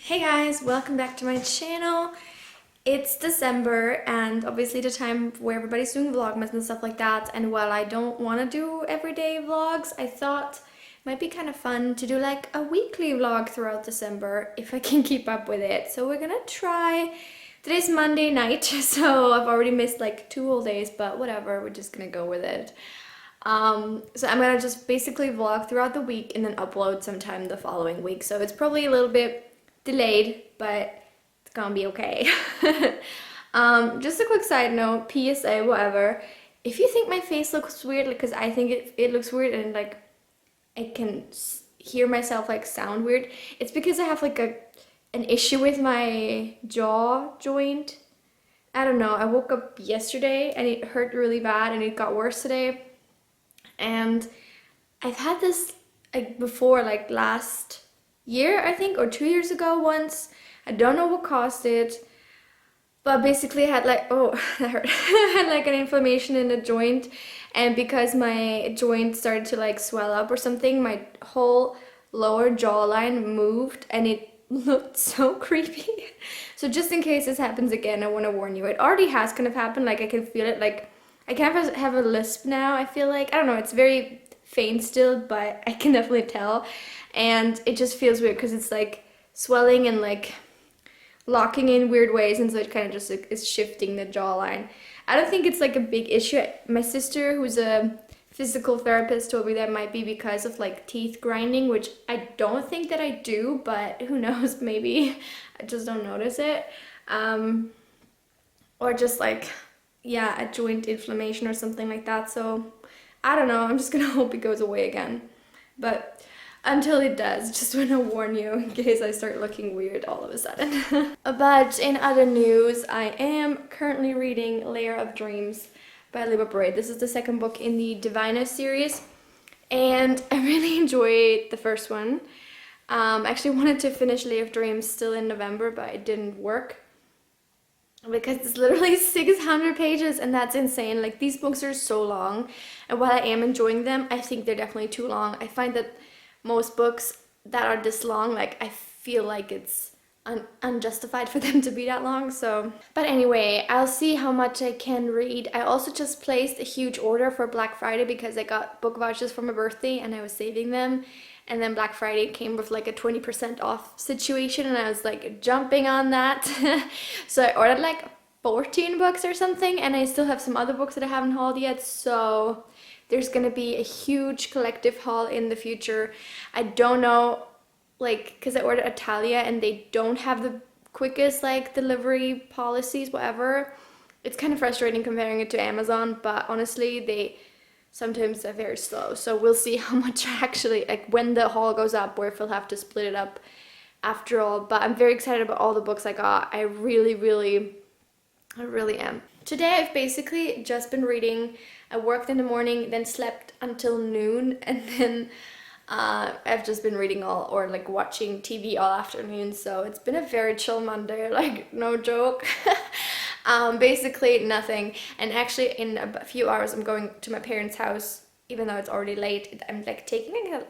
Hey guys, welcome back to my channel. It's December and obviously the time where everybody's doing vlogmas and stuff like that, and while I don't want to do everyday vlogs, I thought it might be kind of fun to do like a weekly vlog throughout December if I can keep up with it. So we're gonna try. Today's Monday night, so I've already missed like 2 whole days, but whatever, we're just gonna go with it. So I'm gonna just basically vlog throughout the week and then upload sometime the following week. So it's probably a little bit delayed, but it's gonna be okay. Just a quick side note, PSA, whatever. If you think my face looks weird, because I think it looks weird and like I can hear myself like sound weird, it's because I have like an issue with my jaw joint. I don't know, I woke up yesterday and it hurt really bad and it got worse today. And I've had this like before, like last year I think, or 2 years ago once. I don't know what caused it, but basically I had like, oh, that hurt. I had like an inflammation in the joint, and because my joint started to like swell up or something, my whole lower jawline moved and it looked so creepy. So just in case this happens again, I want to warn you. It already has kind of happened, like I can feel it, like I kind of have a lisp now, I feel like. I don't know, it's very faint still, but I can definitely tell. And it just feels weird because it's like swelling and like locking in weird ways, and so it kind of just like, is shifting the jawline. I don't think it's like a big issue. My sister, who's a physical therapist, told me that might be because of like teeth grinding, which I don't think that I do, but who knows, maybe I just don't notice it. Or just like, yeah, a joint inflammation or something like that. So I don't know, I'm just gonna hope it goes away again. But until it does, just want to warn you in case I start looking weird all of a sudden. But in other news, I am currently reading Lair of Dreams by Libba Bray. This is the second book in the Divina series, and I really enjoyed the first one. I actually wanted to finish Lair of Dreams still in November, but it didn't work because it's literally 600 pages, and that's insane. Like, these books are so long, and while I am enjoying them, I think they're definitely too long. I find that most books that are this long, like, I feel like it's unjustified for them to be that long. So, but anyway, I'll see how much I can read. I also just placed a huge order for Black Friday because I got book vouchers for my birthday and I was saving them, and then Black Friday came with like a 20% off situation, and I was like jumping on that. So I ordered like 14 books or something, and I still have some other books that I haven't hauled yet, so there's gonna be a huge collective haul in the future. I don't know, like, because I ordered Italia and they don't have the quickest like delivery policies, whatever. It's kind of frustrating comparing it to Amazon, but honestly, they sometimes are very slow. So we'll see how much actually, like, when the haul goes up, or if we'll have to split it up after all. But I'm very excited about all the books I got. I really am. Today I've basically just been reading. I worked in the morning, then slept until noon, and then I've just been reading or like watching TV all afternoon. So it's been a very chill Monday, like, no joke. Basically nothing. And actually in a few hours I'm going to my parents' house, even though it's already late. I'm like taking a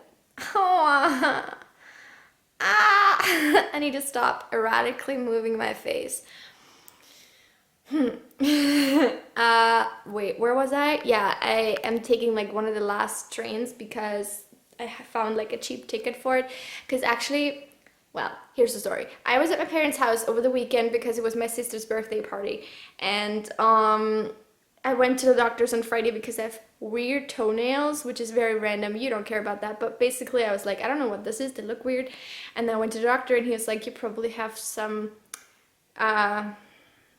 I need to stop erratically moving my face. Wait, where was I? Yeah, I am taking like one of the last trains because I found like a cheap ticket for it. Because actually, well, here's the story. I was at my parents' house over the weekend because it was my sister's birthday party, and I went to the doctor's on Friday because I have weird toenails, which is very random. You don't care about that, but basically I was like, I don't know what this is, they look weird. And then I went to the doctor and he was like, you probably have some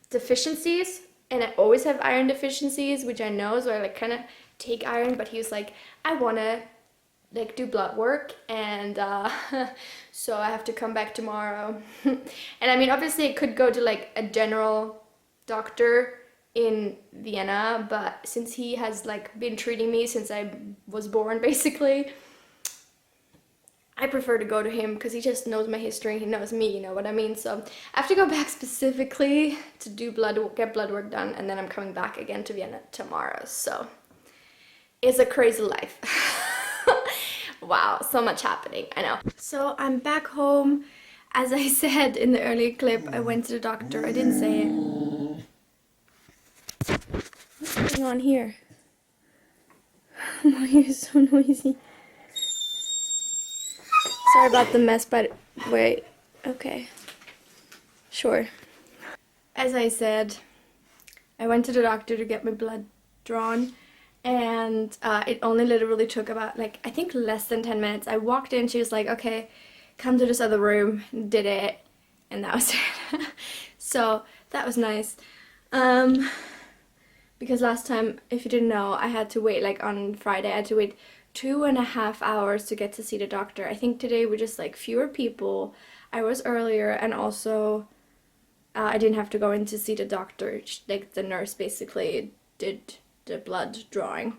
deficiencies, and I always have iron deficiencies, which I know, so I like kind of take iron. But he was like, I want to like do blood work, and so I have to come back tomorrow. And I mean, obviously I could go to like a general doctor in Vienna, but since he has like been treating me since I was born basically, I prefer to go to him because he just knows my history, he knows me, you know what I mean? So I have to go back specifically to do get blood work done, and then I'm coming back again to Vienna tomorrow. So it's a crazy life. Wow, so much happening, I know. So I'm back home. As I said in the earlier clip, I went to the doctor. I didn't say it. What's going on here? My ear is so noisy. Sorry about the mess, but wait. Okay. Sure. As I said, I went to the doctor to get my blood drawn, and it only literally took about, like, I think less than 10 minutes. I walked in, she was like, okay, come to this other room, did it, and that was it. So that was nice. Because last time, if you didn't know, I had to wait, like on Friday, I had to wait 2.5 hours to get to see the doctor. I think today we're just like fewer people. I was earlier, and also I didn't have to go in to see the doctor. Like the nurse basically did the blood drawing.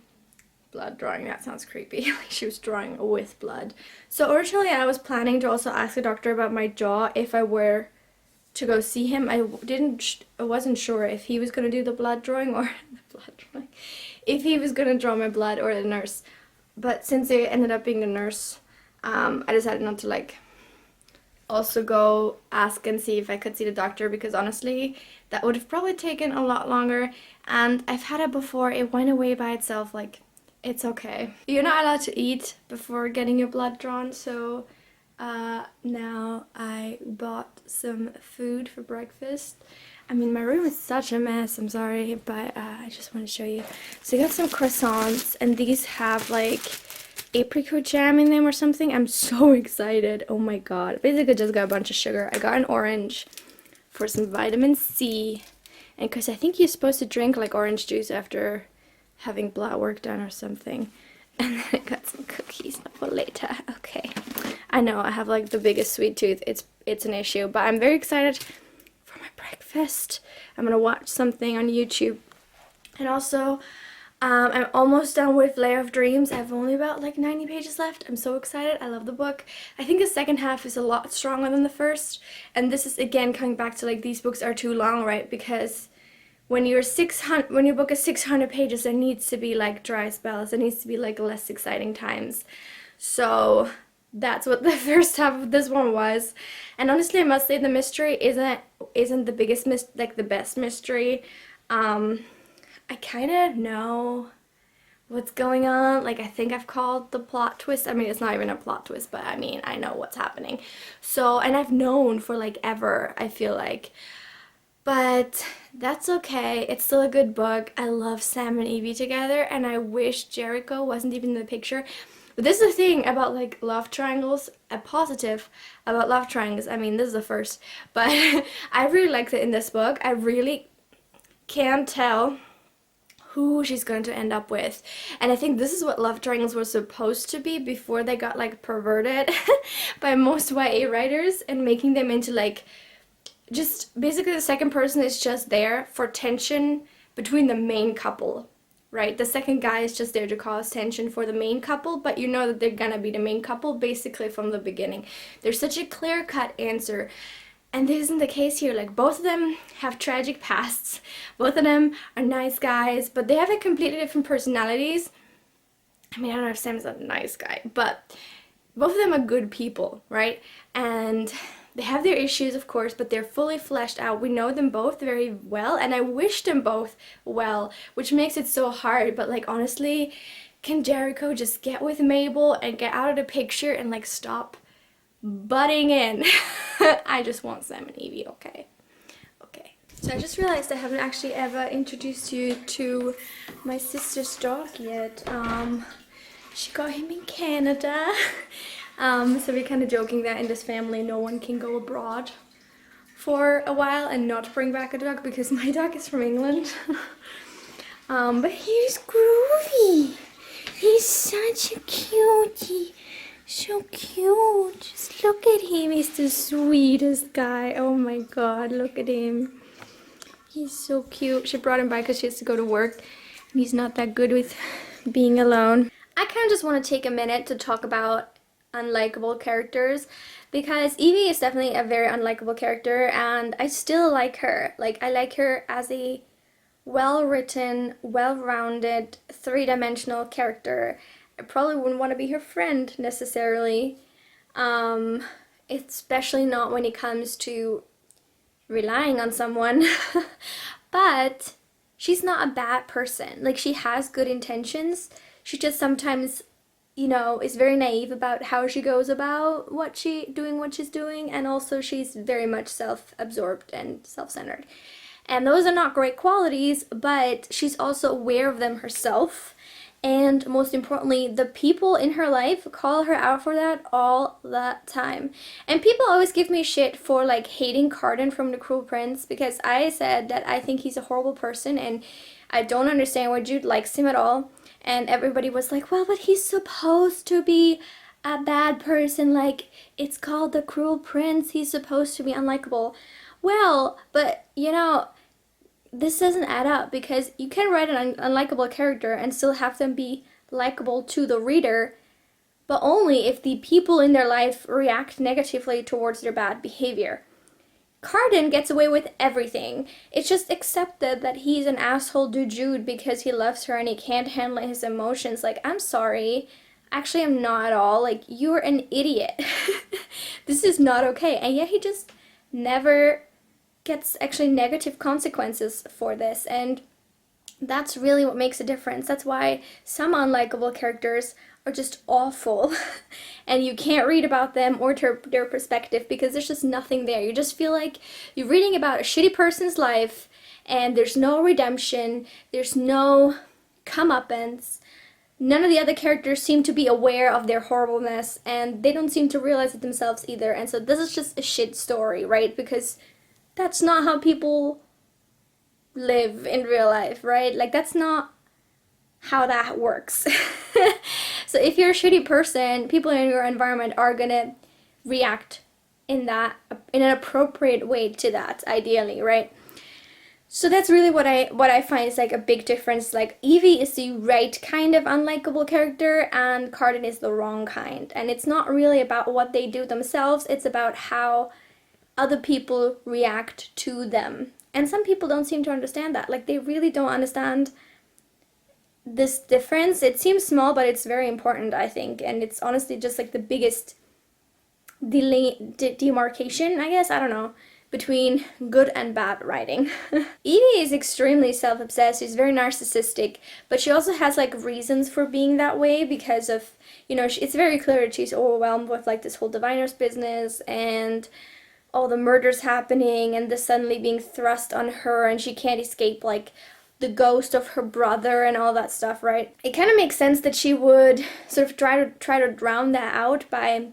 Blood drawing, that sounds creepy. Like she was drawing with blood. So originally I was planning to also ask the doctor about my jaw if I were to go see him. I wasn't sure if he was gonna do the blood drawing or the blood drawing, if he was gonna draw my blood or the nurse. But since it ended up being the nurse, I decided not to like also go ask and see if I could see the doctor, because honestly that would have probably taken a lot longer, and I've had it before. It went away by itself. Like, it's okay. You're not allowed to eat before getting your blood drawn, so now I bought some food for breakfast. I mean, my room is such a mess, I'm sorry, but I just want to show you. So I got some croissants, and these have like apricot jam in them or something. I'm so excited. Oh my god. Basically just got a bunch of sugar. I got an orange for some vitamin C, and because I think you're supposed to drink like orange juice after having blood work done or something. And then I got some cookies for later. Okay. I know I have like the biggest sweet tooth. It's an issue, but I'm very excited for my breakfast. I'm gonna watch something on YouTube. And also, I'm almost done with Lair of Dreams. I have only about like 90 pages left. I'm so excited. I love the book. I think the second half is a lot stronger than the first. And this is again coming back to like these books are too long, right? Because when your book is 600 pages, there needs to be like dry spells. There needs to be like less exciting times. So that's what the first half of this one was. And honestly, I must say the mystery isn't the biggest like the best mystery. I kind of know what's going on. Like, I think I've called the plot twist. I mean, it's not even a plot twist, but I mean, I know what's happening. So, and I've known for like ever, I feel like. But that's okay. It's still a good book. I love Sam and Evie together, and I wish Jericho wasn't even in the picture. But this is the thing about like love triangles, a positive about love triangles. I mean, this is the first, but I really liked it in this book. I really can't tell who she's going to end up with, and I think this is what love triangles were supposed to be before they got like perverted by most YA writers and making them into like just basically the second person is just there for tension between the main couple, right? The second guy is just there to cause tension for the main couple, but you know that they're gonna be the main couple basically from the beginning. There's such a clear-cut answer. And this isn't the case here. Like, both of them have tragic pasts. Both of them are nice guys, but they have like completely different personalities. I mean, I don't know if Sam's a nice guy, but both of them are good people, right? And they have their issues, of course, but they're fully fleshed out. We know them both very well, and I wish them both well, which makes it so hard. But like, honestly, can Jericho just get with Mabel and get out of the picture and like stop butting in? I just want Sam and Evie, okay? Okay. So I just realized I haven't actually ever introduced you to my sister's dog yet. She got him in Canada. So we're kind of joking that in this family no one can go abroad for a while and not bring back a dog, because my dog is from England. But he's groovy. He's such a cutie. So cute. Just look at him. He's the sweetest guy. Oh my god, look at him. He's so cute. She brought him by because she has to go to work. And he's not that good with being alone. I kind of just want to take a minute to talk about unlikable characters, because Evie is definitely a very unlikable character, and I still like her. Like, I like her as a well-written, well-rounded, three-dimensional character. I probably wouldn't want to be her friend necessarily. especially not when it comes to relying on someone. But she's not a bad person. Like, she has good intentions. She just sometimes, is very naive about how she goes about what she's doing, and also she's very much self-absorbed and self-centered. And those are not great qualities, but she's also aware of them herself. And most importantly, the people in her life call her out for that all the time. And people always give me shit for like hating Cardan from The Cruel Prince, because I said that I think he's a horrible person and I don't understand why Jude likes him at all. And everybody was like, well, but he's supposed to be a bad person. Like, it's called The Cruel Prince. He's supposed to be unlikable. Well, but this doesn't add up, because you can write an unlikable character and still have them be likable to the reader, but only if the people in their life react negatively towards their bad behavior. Cardan gets away with everything. It's just accepted that he's an asshole to Jude because he loves her and he can't handle his emotions. Like, I'm sorry. Actually, I'm not at all. Like, you're an idiot. This is not okay. And yet he just never gets actually negative consequences for this, and that's really what makes a difference. That's why some unlikable characters are just awful and you can't read about them or their perspective, because there's just nothing there. You just feel like you're reading about a shitty person's life and there's no redemption, there's no comeuppance. None of the other characters seem to be aware of their horribleness, and they don't seem to realize it themselves either. And so this is just a shit story, right? Because that's not how people live in real life, right? Like, that's not how that works. So if you're a shitty person, people in your environment are gonna react in an appropriate way to that, ideally, right? So that's really what I find is like a big difference. Like, Evie is the right kind of unlikable character and Cardan is the wrong kind. And it's not really about what they do themselves, it's about how other people react to them. And some people don't seem to understand that. Like, they really don't understand this difference. It seems small, but it's very important, I think. And it's honestly just like the biggest demarcation, I guess, I don't know, between good and bad writing. Evie is extremely self-obsessed. She's very narcissistic, but she also has like reasons for being that way because of, it's very clear that she's overwhelmed with like this whole diviner's business and all the murders happening and this suddenly being thrust on her, and she can't escape like the ghost of her brother and all that stuff, right? It kind of makes sense that she would sort of try to drown that out by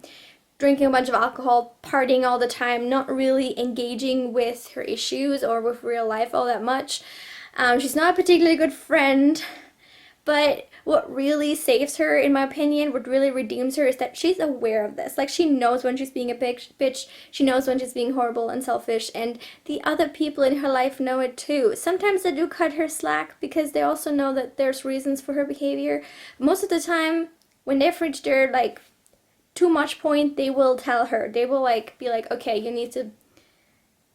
drinking a bunch of alcohol, partying all the time, not really engaging with her issues or with real life all that much. She's not a particularly good friend, but what really saves her, in my opinion, what really redeems her is that she's aware of this. Like, she knows when she's being a bitch, she knows when she's being horrible and selfish, and the other people in her life know it too. Sometimes they do cut her slack because they also know that there's reasons for her behavior. Most of the time, when they've reached their, like, too much point, they will tell her. They will, like, be like, okay, you need to,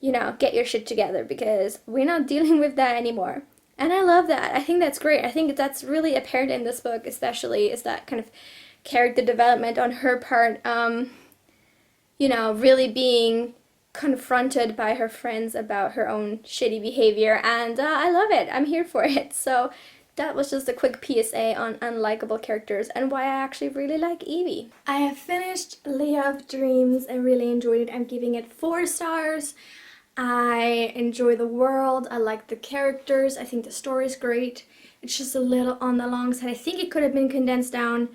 get your shit together because we're not dealing with that anymore. And I love that. I think that's great. I think that's really apparent in this book, especially, is that kind of character development on her part, really being confronted by her friends about her own shitty behavior. And I love it. I'm here for it. So that was just a quick PSA on unlikable characters and why I actually really like Evie. I have finished Lair of Dreams. I really enjoyed it. I'm giving it 4 stars. I enjoy the world, I like the characters, I think the story's great. It's just a little on the long side. I think it could have been condensed down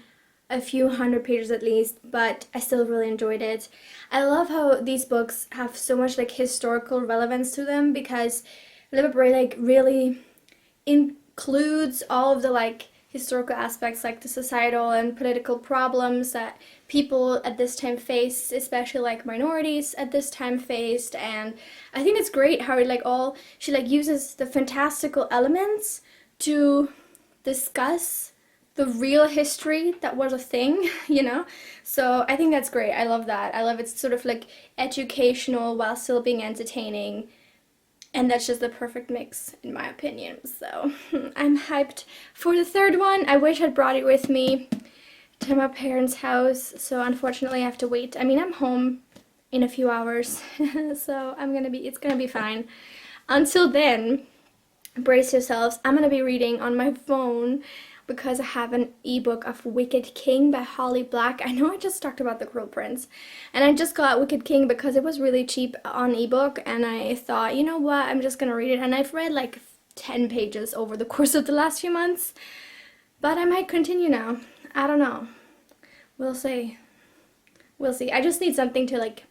a few hundred pages at least, but I still really enjoyed it. I love how these books have so much like historical relevance to them, because Libba Bray like really includes all of the like historical aspects, like the societal and political problems that people at this time faced, especially like minorities at this time faced. And I think it's great how it she uses the fantastical elements to discuss the real history that was a thing, So I think that's great. I love that. I love it's sort of like educational while still being entertaining. And that's just the perfect mix, in my opinion. So I'm hyped for the 3rd one. I wish I'd brought it with me to my parents' house. So unfortunately I have to wait. I mean, I'm home in a few hours. So it's gonna be fine. Until then, brace yourselves. I'm gonna be reading on my phone because I have an ebook of Wicked King by Holly Black. I know I just talked about The Cruel Prince, and I just got Wicked King because it was really cheap on ebook, and I thought, you know what, I'm just gonna read it. And I've read like 10 pages over the course of the last few months, but I might continue now. I don't know. We'll see. We'll see. I just need something to like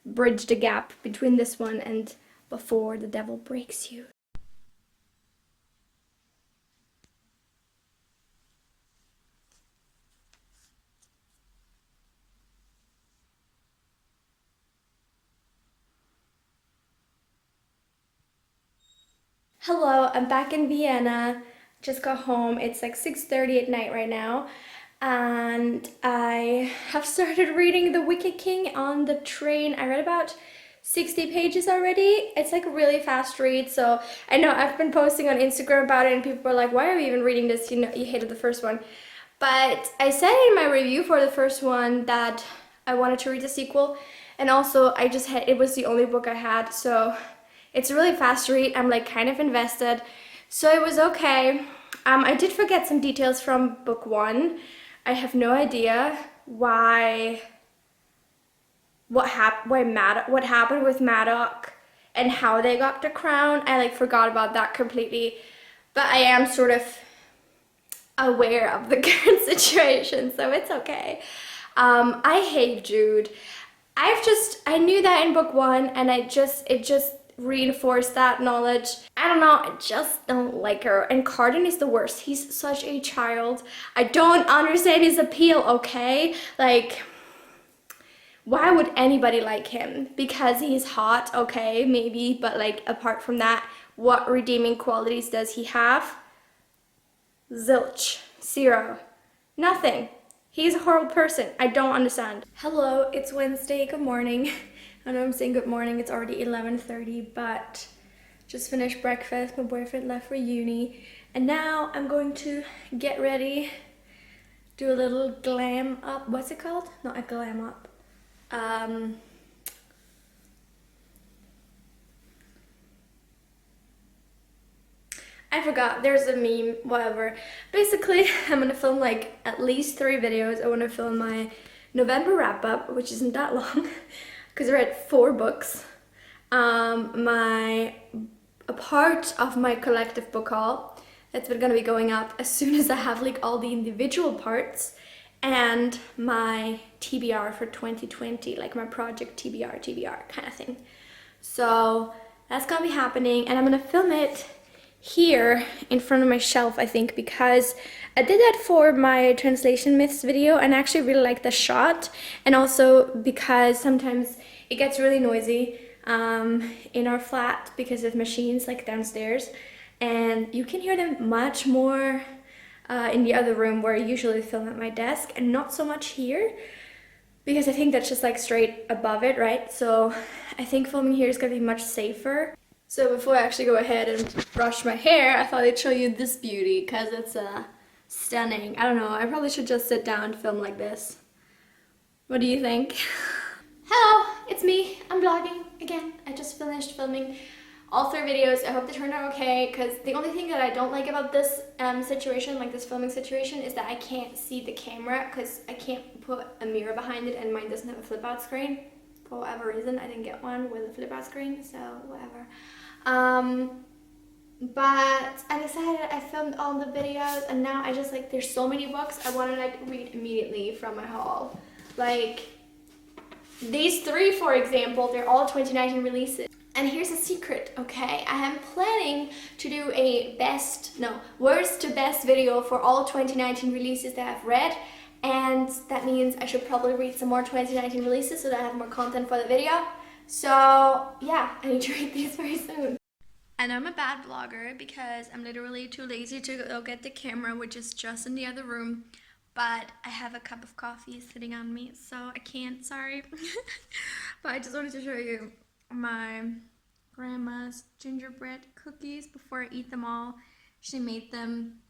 bridge the gap between this one and Before the Devil Breaks You. Hello, I'm back in Vienna. Just got home. It's like 6:30 at night right now. And I have started reading The Wicked King on the train. I read about 60 pages already. It's like a really fast read. So I know I've been posting on Instagram about it and people are like, why are you even reading this? You know, you hated the first one. But I said in my review for the first one that I wanted to read the sequel. And also it was the only book I had. So it's a really fast read. I'm like kind of invested. So it was okay. I did forget some details from book one. I have no idea what happened with Maddox and how they got the crown. I like forgot about that completely. But I am sort of aware of the current situation, so it's okay. I hate Jude. I knew that in book one, and it just reinforced that knowledge. I don't know, I just don't like her. And Carden is the worst. He's such a child. I don't understand his appeal, okay? Like, why would anybody like him? Because he's hot, okay, maybe, but like apart from that, what redeeming qualities does he have? Zilch. Zero. Nothing. He's a horrible person. I don't understand. Hello, it's Wednesday. Good morning. I know I'm saying good morning. It's already 11:30, but just finished breakfast. My boyfriend left for uni. And now I'm going to get ready, do a little glam up. What's it called? Not a glam up. I forgot, there's a meme, whatever. Basically, I'm gonna film like at least 3 videos. I wanna film my November wrap up, which isn't that long, because I read 4 books. A part of my collective book haul that's gonna be going up as soon as I have like all the individual parts, and my TBR for 2020, like my project TBR kind of thing. So that's gonna be happening, and I'm gonna film it here in front of my shelf, I think, because I did that for my translation myths video and I actually really like the shot, and also because sometimes it gets really noisy in our flat because of machines like downstairs, and you can hear them much more in the other room where I usually film at my desk, and not so much here because I think that's just like straight above it, right? So I think filming here is gonna be much safer. So before I actually go ahead and brush my hair, I thought I'd show you this beauty because it's stunning. I don't know, I probably should just sit down and film like this. What do you think? Hello, it's me. I'm vlogging again. I just finished filming all 3 videos. I hope they turned out okay, because the only thing that I don't like about this situation, like this filming situation, is that I can't see the camera because I can't put a mirror behind it, and mine doesn't have a flip out screen. For whatever reason, I didn't get one with a flip out screen, so whatever. But I'm excited. I filmed all the videos, and now I just like, there's so many books I want to like read immediately from my haul. Like these 3, for example, they're all 2019 releases. And here's a secret, okay? I am planning to do a worst to best video for all 2019 releases that I've read. And that means I should probably read some more 2019 releases so that I have more content for the video. So yeah, I need to read these very soon. And I'm a bad vlogger because I'm literally too lazy to go get the camera, which is just in the other room. But I have a cup of coffee sitting on me, so I can't, sorry. But I just wanted to show you my grandma's gingerbread cookies before I eat them all. She made them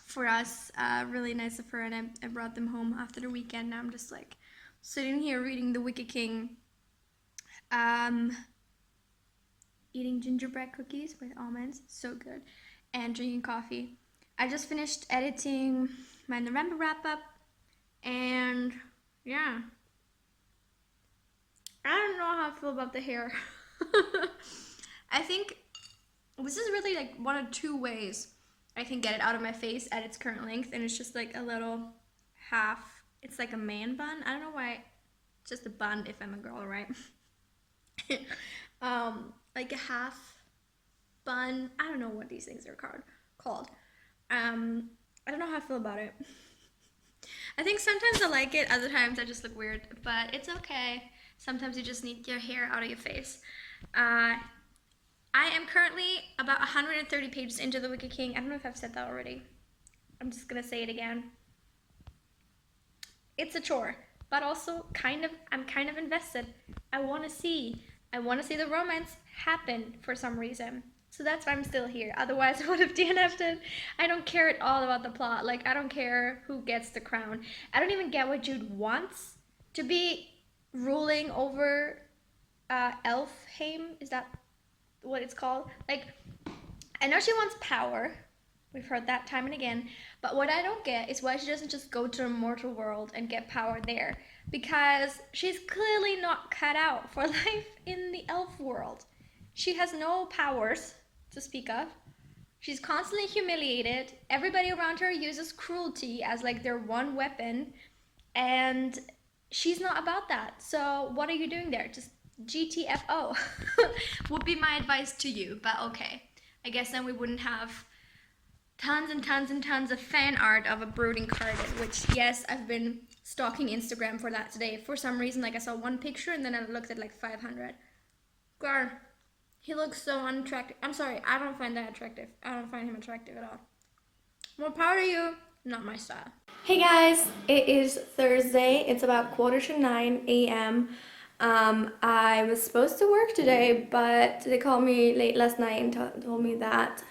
for us, really nice of her, and I brought them home after the weekend. Now I'm just like sitting here reading The Wicked King Eating gingerbread cookies with almonds, so good, and drinking coffee. I just finished editing my November wrap-up, and yeah, I don't know how I feel about the hair. I think this is really like one of two ways I can get it out of my face at its current length, and it's just like a little half, it's like a man bun. I don't know why, it's just a bun if I'm a girl, right? Like a half bun. I don't know what these things are called. I don't know how I feel about it. I think sometimes I like it, other times I just look weird, but it's okay. Sometimes you just need your hair out of your face. I am currently about 130 pages into The Wicked King. I don't know if I've said that already. I'm just gonna say it again. It's a chore, but also I'm kind of invested. I want to see the romance happen for some reason. So that's why I'm still here. Otherwise, I would have DNF'd it. I don't care at all about the plot. Like, I don't care who gets the crown. I don't even get what Jude wants to be ruling over Elfheim. Is that what it's called? Like, I know she wants power. We've heard that time and again. But what I don't get is why she doesn't just go to a mortal world and get power there. Because she's clearly not cut out for life in the elf world. She has no powers to speak of. She's constantly humiliated. Everybody around her uses cruelty as like their one weapon. And she's not about that. So what are you doing there? Just GTFO would be my advice to you. But okay, I guess then we wouldn't have tons and tons and tons of fan art of a brooding Carden, which, yes, I've been stalking Instagram for that today. For some reason, like, I saw one picture and then I looked at like 500. Girl, he looks so unattractive. I'm sorry, I don't find that attractive. I don't find him attractive at all. More power to you, not my style. Hey guys, it is Thursday. It's about 8:45 a.m. I was supposed to work today, but they called me late last night and told me that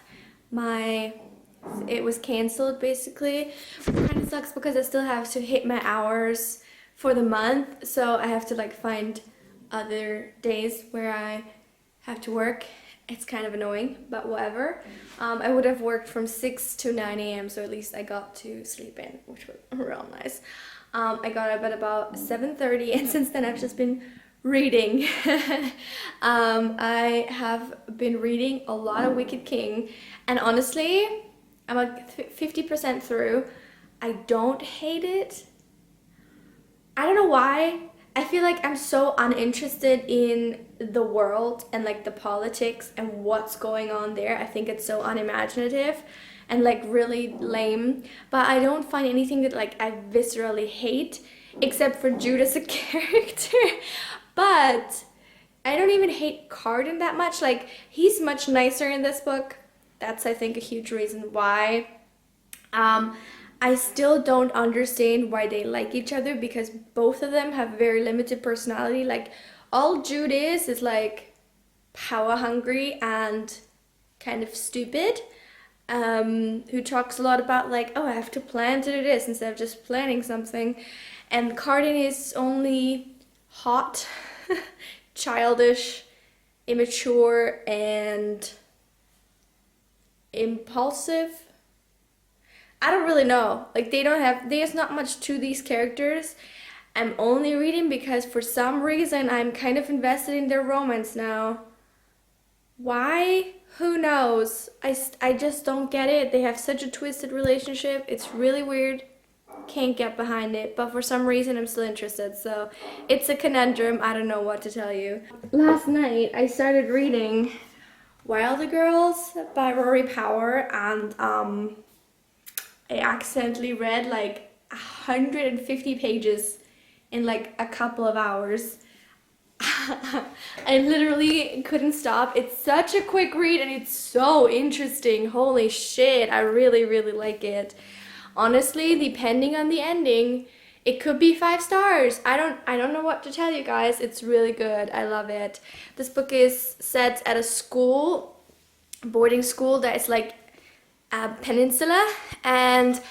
it was canceled basically. Kind of sucks because I still have to hit my hours for the month, so I have to like find other days where I have to work. It's kind of annoying, but whatever. I would have worked from 6 to 9 a.m. so at least I got to sleep in, which was real nice. I got up at about 7:30 and since then I've just been reading. I have been reading a lot of Wicked King, and honestly, I'm like 50% through. I don't hate it. I don't know why. I feel like I'm so uninterested in the world and like the politics and what's going on there. I think it's so unimaginative and like really lame. But I don't find anything that like I viscerally hate except for Jude as a character. But I don't even hate Carden that much. Like, he's much nicer in this book. That's, I think, a huge reason why. I still don't understand why they like each other because both of them have very limited personality. Like, all Jude is like power hungry and kind of stupid. Who talks a lot about like, oh, I have to plan to do this instead of just planning something. And Carden is only hot, childish, immature, and impulsive. I don't really know. Like, there's not much to these characters. I'm only reading because for some reason I'm kind of invested in their romance now. Why? Who knows? I just don't get it. They have such a twisted relationship. It's really weird. Can't get behind it, but for some reason I'm still interested, so it's a conundrum. I don't know what to tell you. Last night I started reading Wilder Girls by Rory Power, and I accidentally read like 150 pages in like a couple of hours. I literally couldn't stop. It's such a quick read and it's so interesting. Holy shit, I really, really like it. Honestly, depending on the ending, it could be 5 stars. I don't know what to tell you guys. It's really good. I love it. This book is set at a school, boarding school that is like a peninsula, and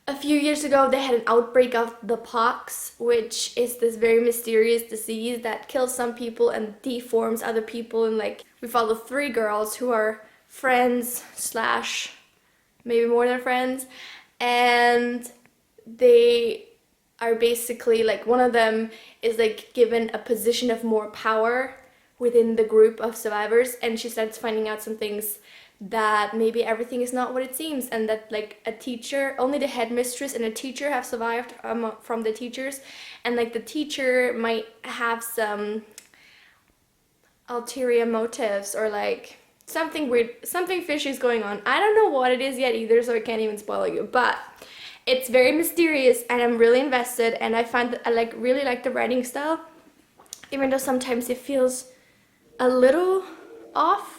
a few years ago they had an outbreak of the pox, which is this very mysterious disease that kills some people and deforms other people. And like, we follow 3 girls who are friends slash maybe more than friends, and they are basically like, one of them is like given a position of more power within the group of survivors, and she starts finding out some things, that maybe everything is not what it seems, and that like a teacher, only the headmistress and a teacher have survived from the teachers, and like the teacher might have some ulterior motives or like something weird, something fishy is going on. I don't know what it is yet either, so I can't even spoil you, but it's very mysterious and I'm really invested, and I find that I really like the writing style, even though sometimes it feels a little off.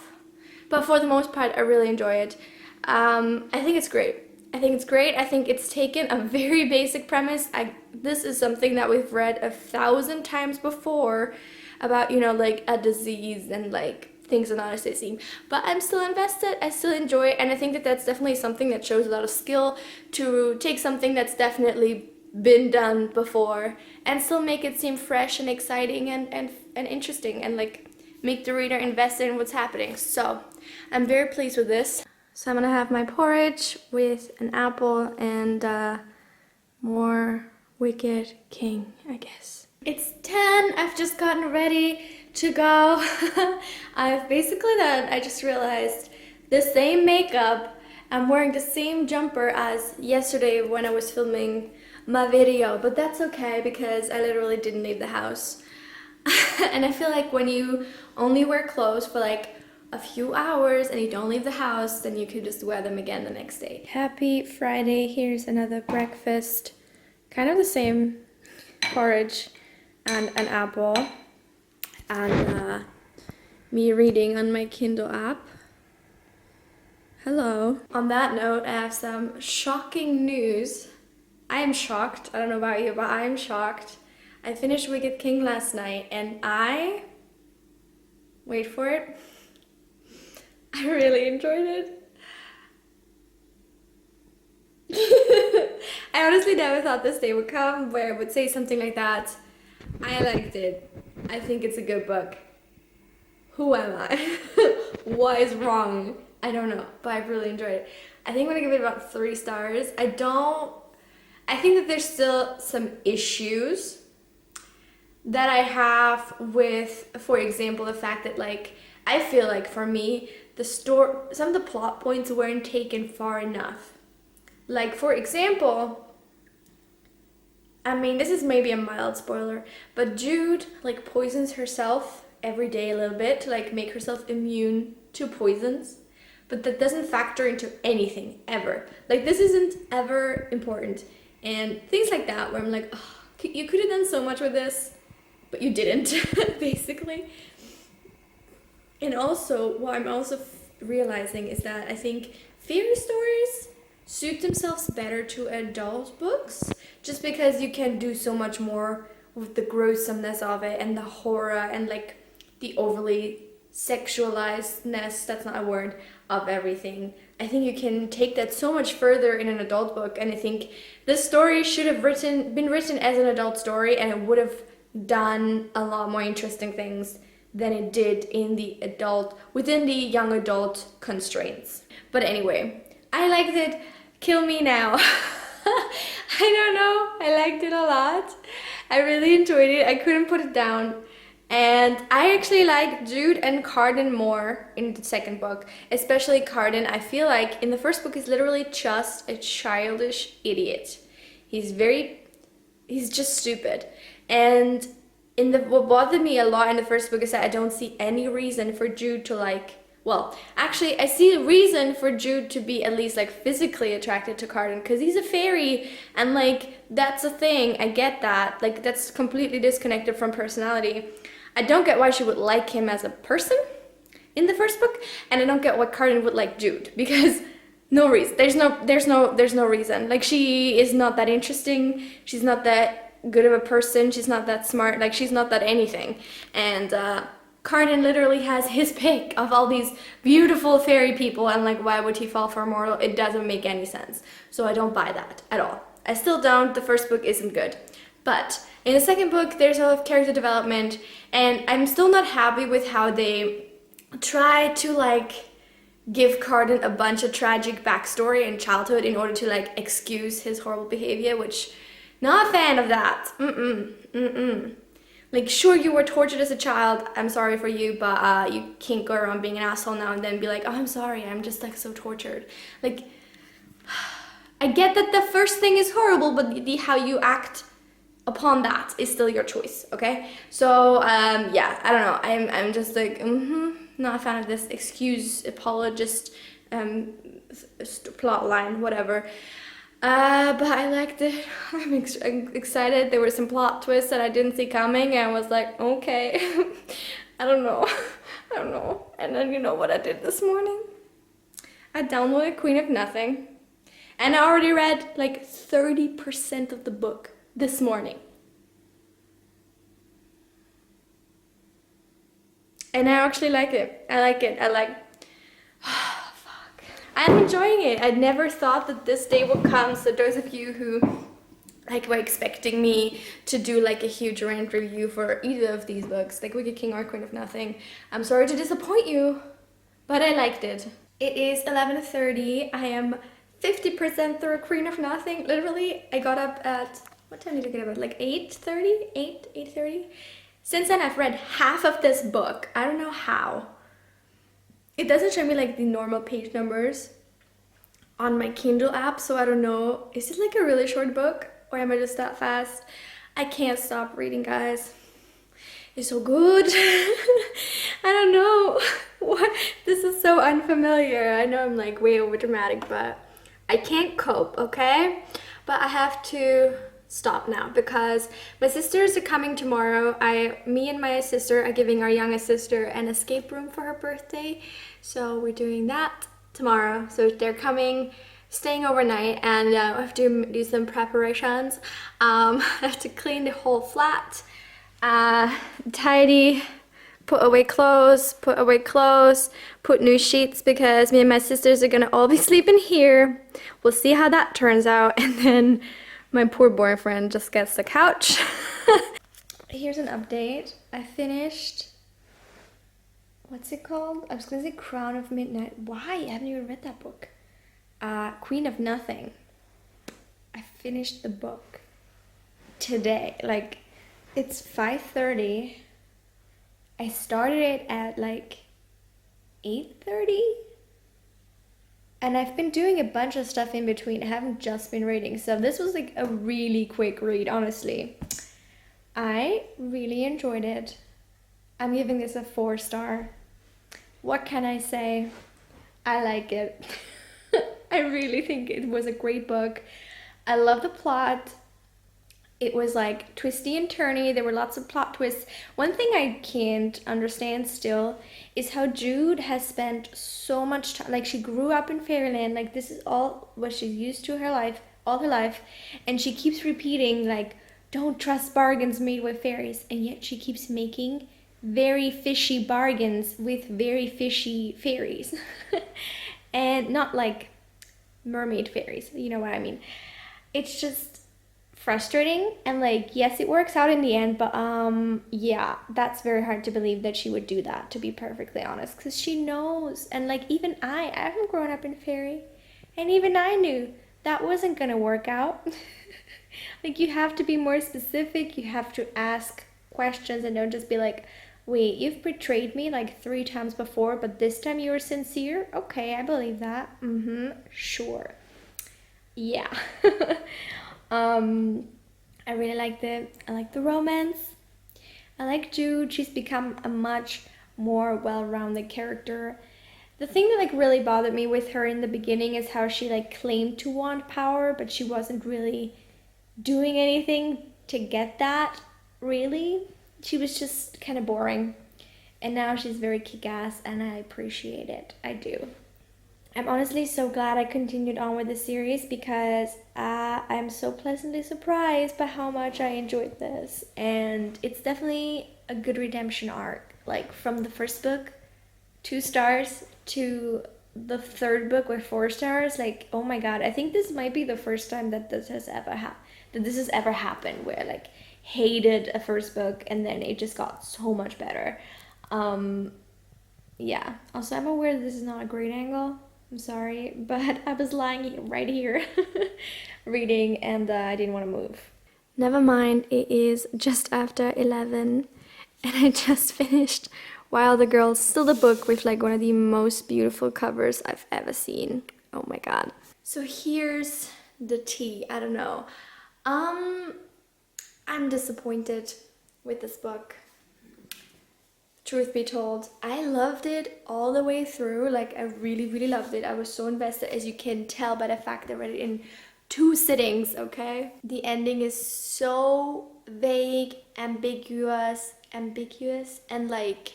But for the most part, I really enjoy it. I think it's great. I think it's taken a very basic premise. This is something that we've read 1,000 times before about, you know, like a disease and like things are not as they seem. But I'm still invested. I still enjoy it. And I think that that's definitely something that shows a lot of skill, to take something that's definitely been done before and still make it seem fresh and exciting and interesting, and like make the reader invested in what's happening. So I'm very pleased with this. So I'm gonna have my porridge with an apple and more Wicked King, I guess. It's 10, I've just gotten ready to go. I've basically done, I just realized, the same makeup. I'm wearing the same jumper as yesterday when I was filming my video, but that's okay because I literally didn't leave the house. And I feel like when you only wear clothes for like a few hours and you don't leave the house, then you could just wear them again the next day. Happy Friday. Here's another breakfast. Kind of the same porridge and an apple. And me reading on my Kindle app. Hello. On that note, I have some shocking news. I am shocked. I don't know about you, but I am shocked. I finished Wicked King last night and wait for it, I really enjoyed it. I honestly never thought this day would come where I would say something like that. I liked it. I think it's a good book. Who am I? What is wrong? I don't know, but I really enjoyed it. I think I'm gonna give it about 3 stars. I think that there's still some issues that I have with, for example, the fact that like, I feel like for me, some of the plot points weren't taken far enough. Like, for example, I mean, this is maybe a mild spoiler, but Jude like poisons herself every day a little bit to like make herself immune to poisons, but that doesn't factor into anything ever. Like, this isn't ever important, and things like that where I'm like, oh, you could have done so much with this, but you didn't, basically. And also, what I'm also realizing is that I think fairy stories suit themselves better to adult books, just because you can do so much more with the gruesomeness of it and the horror and like the overly sexualizedness, that's not a word, of everything. I think you can take that so much further in an adult book, and I think this story should have been written as an adult story, and it would have done a lot more interesting things than it did within the young adult constraints. But anyway, I liked it. Kill me now. I don't know, I liked it a lot. I really enjoyed it. I couldn't put it down. And I actually like Jude and Cardan more in the second book, especially Cardan. I feel like in the first book he's literally just a childish idiot. He's just stupid. And what bothered me a lot in the first book is that I don't see any reason for Jude to I see a reason for Jude to be at least like physically attracted to Cardan, because he's a fairy and like that's a thing. I get that. Like, that's completely disconnected from personality. I don't get why she would like him as a person in the first book, and I don't get why Cardan would like Jude, because no reason. There's no reason. Like, she is not that interesting. She's not that good of a person. She's not that smart. Like, she's not that anything. And Cardan literally has his pick of all these beautiful fairy people, and like, why would he fall for a mortal? It doesn't make any sense. So I don't buy that at all. I still don't. The first book isn't good. But in the second book, there's a lot of character development, and I'm still not happy with how they try to like give Cardan a bunch of tragic backstory and childhood in order to like excuse his horrible behavior, which, not a fan of that. Like, sure, you were tortured as a child, I'm sorry for you, but you can't go around being an asshole now and then be like, oh, I'm sorry, I'm just like so tortured. Like, I get that the first thing is horrible, but how you act upon that is still your choice, okay? So, yeah, I don't know, I'm just like, not a fan of this excuse, apologist, plot line, whatever. But I liked it. I'm excited. There were some plot twists that I didn't see coming, and I was like, okay. I don't know. And then you know what I did this morning? I downloaded Queen of Nothing, and I already read like 30% of the book this morning. And I actually like it. I'm enjoying it. I never thought that this day would come. So those of you who like were expecting me to do like a huge rant review for either of these books, like Wicked King or Queen of Nothing, I'm sorry to disappoint you, but I liked it. It is 11:30. I am 50% through Queen of Nothing. Literally, I got up at, what time did I get up at? Like 8:30? 8:30? Since then, I've read half of this book. I don't know how. It doesn't show me like the normal page numbers on my Kindle app, so I don't know. Is it like a really short book, or am I just that fast? I can't stop reading, guys. It's so good. I don't know. What? This is so unfamiliar. I know I'm like way over dramatic, but I can't cope, okay? But I have to stop now because my sisters are coming tomorrow. Me and my sister are giving our youngest sister an escape room for her birthday, so we're doing that tomorrow. So they're coming, staying overnight, and I have to do some preparations. I have to clean the whole flat, tidy, put away clothes, put new sheets, because me and my sisters are gonna all be sleeping here. We'll see how that turns out, and then my poor boyfriend just gets the couch. Here's an update. I finished, what's it called? I was gonna say Crown of Midnight. Why? I haven't even read that book. Queen of Nothing. I finished the book today. Like, it's 5:30. I started it at like 8:30. And I've been doing a bunch of stuff in between. I haven't just been reading. So this was like a really quick read, honestly. I really enjoyed it. I'm giving this a 4-star. What can I say? I like it. I really think it was a great book. I love the plot. It was like twisty and turny. There were lots of plot twists. One thing I can't understand still is how Jude has spent so much time, like she grew up in fairyland, like this is all what she's used to her life, all her life, and she keeps repeating like, don't trust bargains made with fairies, and yet she keeps making very fishy bargains with very fishy fairies. And not like mermaid fairies, you know what I mean. It's just frustrating, and like, yes, it works out in the end, but yeah, that's very hard to believe that she would do that, to be perfectly honest, because she knows. And like, even I haven't grown up in fairy, and even I knew that wasn't gonna work out. Like, you have to be more specific, you have to ask questions, and don't just be like, wait, you've betrayed me like 3 times before, but this time you were sincere? Okay, I believe that. Sure. Yeah. I really liked it. I like the romance. I like Jude. She's become a much more well-rounded character. The thing that like really bothered me with her in the beginning is how she like claimed to want power, but she wasn't really doing anything to get that, really. She was just kind of boring. And now she's very kick-ass, and I appreciate it. I do. I'm honestly so glad I continued on with the series, because I'm so pleasantly surprised by how much I enjoyed this. And it's definitely a good redemption arc. like from the first book 2 stars to the third book with 4 stars. Like, oh my god, I think this might be the first time that this has ever happened, where I like hated a first book and then it just got so much better. Yeah, also I'm aware that this is not a great angle, I'm sorry, but I was lying right here reading, and I didn't want to move. Never mind, it is just after 11 and I just finished Wild the Girls, still the book with like one of the most beautiful covers I've ever seen. Oh my god. So here's the tea. I don't know. I'm disappointed with this book. Truth be told, I loved it all the way through. Like, I really loved it. I was so invested, as you can tell by the fact that I read it in 2 sittings, okay? The ending is so vague, ambiguous, and like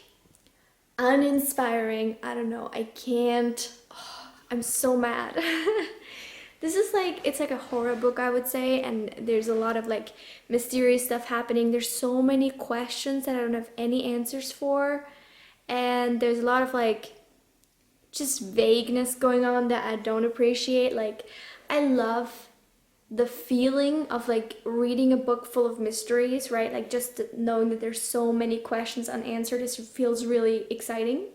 uninspiring. I don't know. I can't. Oh, I'm so mad. This is like, it's like a horror book, I would say, and there's a lot of like mysterious stuff happening. There's so many questions that I don't have any answers for, and there's a lot of like just vagueness going on that I don't appreciate. Like, I love the feeling of like reading a book full of mysteries, right? Like, just knowing that there's so many questions unanswered, it feels really exciting.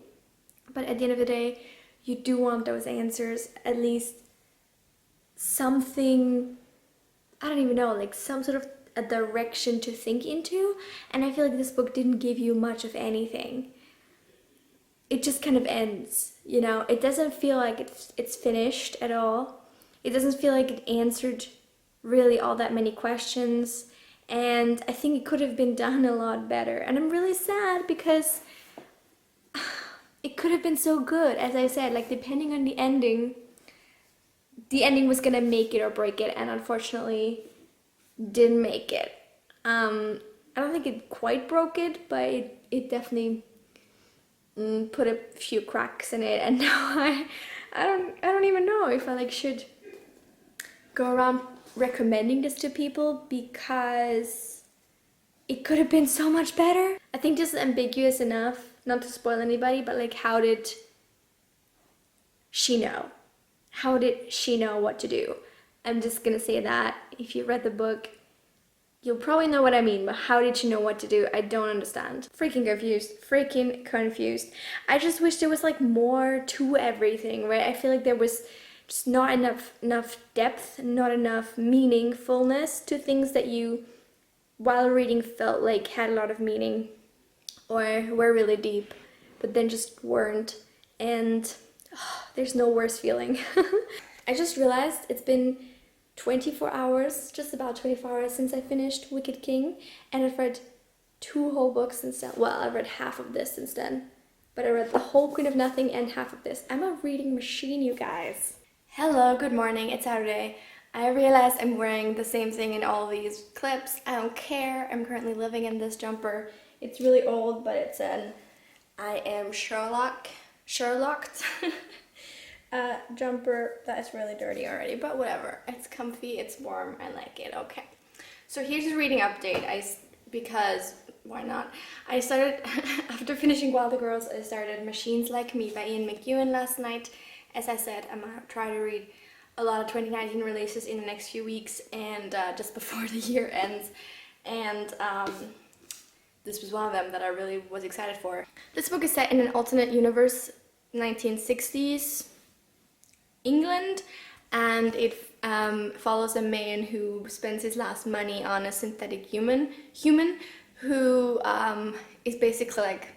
But at the end of the day, you do want those answers, at least something, I don't even know, like some sort of a direction to think into. And I feel like this book didn't give you much of anything. It just kind of ends, you know? It doesn't feel like it's finished at all. It doesn't feel like it answered really all that many questions, and I think it could have been done a lot better. And I'm really sad because it could have been so good. As I said, like, depending on the ending was gonna make it or break it, and unfortunately didn't make it. I don't think it quite broke it, but it definitely put a few cracks in it, and now I don't even know if I like should go around recommending this to people, because it could have been so much better. I think this is ambiguous enough, not to spoil anybody, but like, how did she know? How did she know what to do? I'm just gonna say that. If you read the book, you'll probably know what I mean, but how did she know what to do? I don't understand. Freaking confused. I just wish there was like more to everything, right? I feel like there was just not enough depth, not enough meaningfulness to things that you, while reading, felt like had a lot of meaning or were really deep, but then just weren't. And there's no worse feeling. I just realized it's been 24 hours, just about 24 hours since I finished Wicked King, and I've read 2 whole books since then. Well, I've read half of this since then, but I read the whole Queen of Nothing and half of this. I'm a reading machine, you guys. Hello, good morning, it's Saturday. I realized I'm wearing the same thing in all of these clips. I don't care. I'm currently living in this jumper. It's really old, but it's an I am Sherlocked jumper that is really dirty already, but whatever. It's comfy, it's warm, I like it. Okay. So here's a reading update. Because why not? I started after finishing Wild the Girls, I started Machines Like Me by Ian McEwan last night. As I said, I'm gonna try to read a lot of 2019 releases in the next few weeks, and just before the year ends. And this was one of them that I really was excited for. This book is set in an alternate universe, 1960s England, and it follows a man who spends his last money on a synthetic human who is basically like,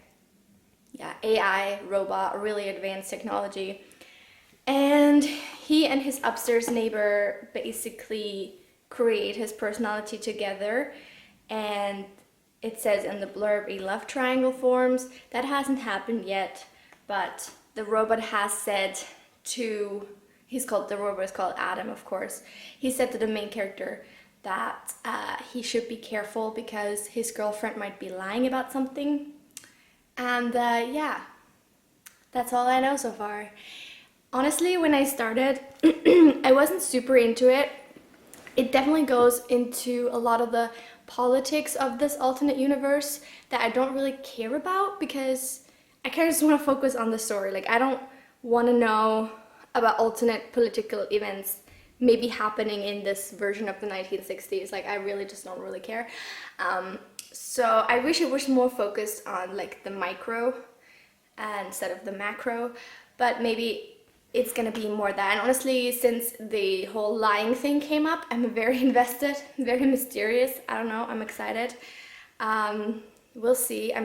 yeah, AI, robot, really advanced technology. And he and his upstairs neighbor basically create his personality together, and it says in the blurb a love triangle forms. That hasn't happened yet, but the robot has said to, the robot is called Adam, of course. He said to the main character that he should be careful because his girlfriend might be lying about something. And yeah, that's all I know so far. Honestly, when I started, I wasn't super into it. It definitely goes into a lot of the politics of this alternate universe that I don't really care about, because I kind of just want to focus on the story. Like, I don't want to know about alternate political events maybe happening in this version of the 1960s. Like, I really just don't really care. So I wish it was more focused on like the micro instead of the macro, but maybe it's gonna be more that. And honestly, since the whole lying thing came up, I'm very invested, very mysterious. I don't know, I'm excited. We'll see. I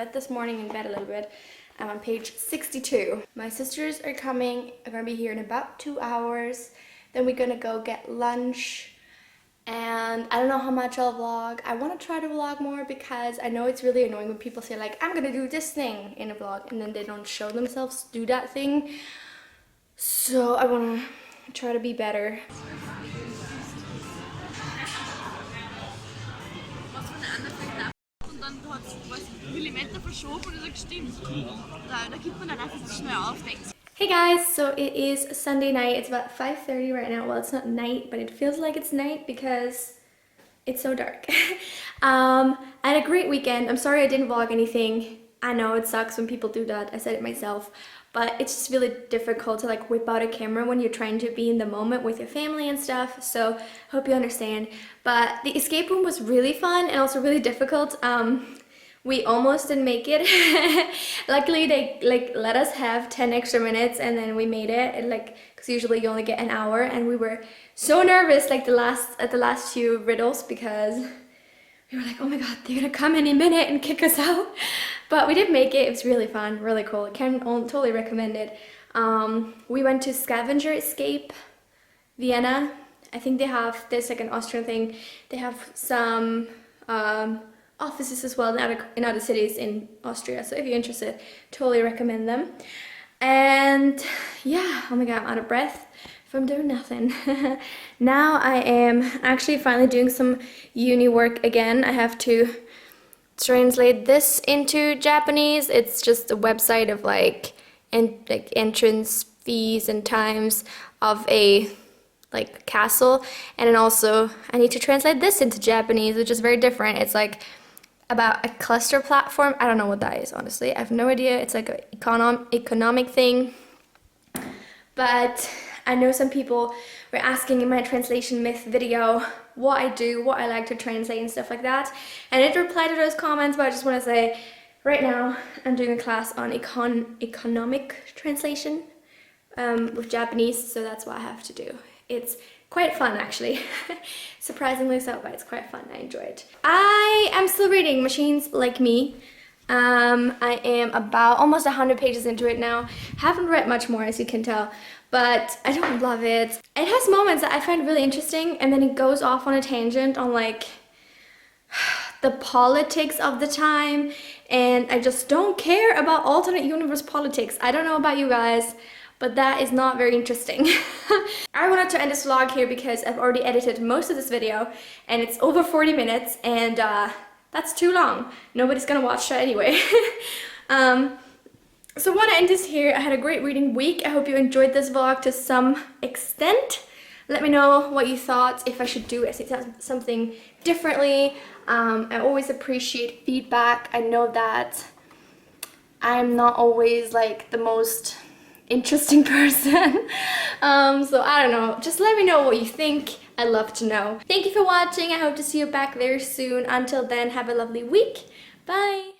read this morning in bed a little bit. I'm on page 62. My sisters are coming. I'm gonna be here in about 2 hours. Then we're gonna go get lunch. And I don't know how much I'll vlog. I want to try to vlog more, because I know it's really annoying when people say like, I'm gonna do this thing in a vlog, and then they don't show themselves do that thing. So I want to try to be better. Hey guys, so it is Sunday night. It's about 5:30 right now. Well, it's not night, but it feels like it's night because it's so dark. I had a great weekend. I'm sorry I didn't vlog anything. I know it sucks when people do that. I said it myself. But it's just really difficult to like whip out a camera when you're trying to be in the moment with your family and stuff. So hope you understand. But the escape room was really fun and also really difficult. We almost didn't make it. Luckily, they like let us have 10 extra minutes, and then we made it. And like, because usually you only get an hour, and we were so nervous like at the last few riddles, because we were like, oh my god, they're gonna come any minute and kick us out. But we did make it. It was really fun, really cool. I can totally recommend it. We went to Scavenger Escape Vienna. I think there's like an Austrian thing. They have some offices as well in other cities in Austria. So if you're interested, totally recommend them. And yeah, oh my god, I'm out of breath from doing nothing. Now I am actually finally doing some uni work again. I have to translate this into Japanese. It's just a website of like entrance fees and times of a like castle, and then also I need to translate this into Japanese, which is very different. It's like about a cluster platform. I don't know what that is, honestly. I have no idea. It's like an economic thing. But I know some people were asking in my translation myth video what I do, what I like to translate and stuff like that. And I did reply to those comments, but I just want to say right now I'm doing a class on economic translation with Japanese, so that's what I have to do. It's quite fun actually. Surprisingly so, but it's quite fun. I enjoy it. I am still reading Machines Like Me. I am about almost 100 pages into it now. Haven't read much more, as you can tell, but I don't love it. It has moments that I find really interesting, and then it goes off on a tangent on like the politics of the time, and I just don't care about alternate universe politics. I don't know about you guys, but that is not very interesting. I wanted to end this vlog here because I've already edited most of this video, and it's over 40 minutes, and that's too long. Nobody's gonna watch that anyway. So I want to end this here. I had a great reading week. I hope you enjoyed this vlog to some extent. Let me know what you thought, if I should do something differently. I always appreciate feedback. I know that I'm not always like the most interesting person. So I don't know. Just let me know what you think. I'd love to know. Thank you for watching. I hope to see you back very soon. Until then, have a lovely week. Bye!